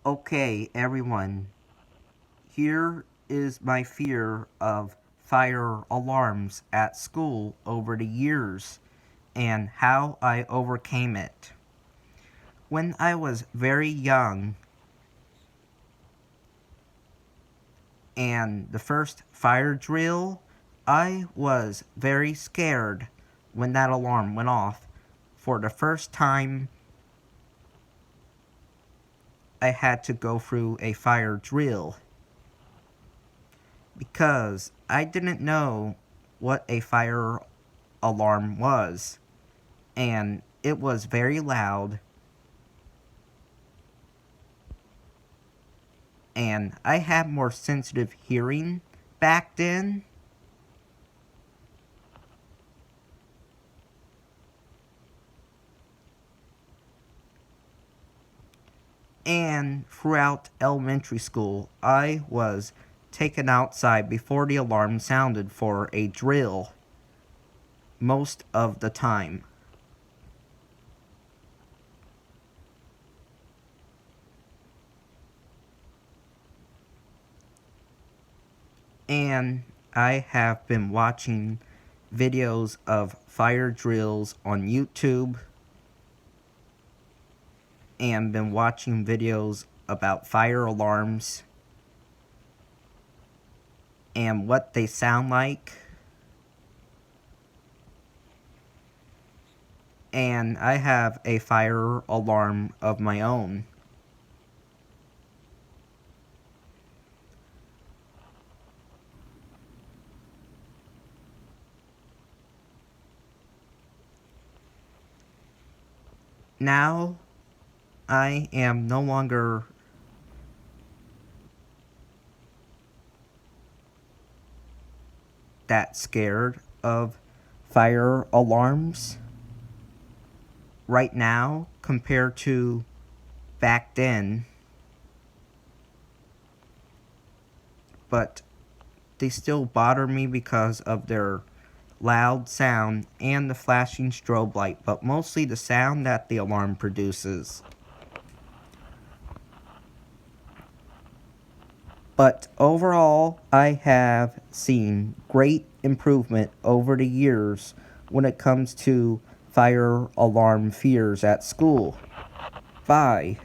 Okay, everyone, here is my fear of fire alarms at school over the years and how I overcame it. When I was very young and the first fire drill, I was very scared when that alarm went off. For the first time, I had to go through a fire drill because I didn't know what a fire alarm was, and it was very loud, and I had more sensitive hearing back then, and throughout elementary school I was taken outside before the alarm sounded for a drill most of the time. And I have been watching videos of fire drills on YouTube and been watching videos about fire alarms and what they sound like. And I have a fire alarm of my own. Now, I am no longer that scared of fire alarms right now compared to back then, but they still bother me because of their loud sound and the flashing strobe light, but mostly the sound that the alarm produces. But overall, I have seen great improvement over the years when it comes to fire alarm fears at school. Bye.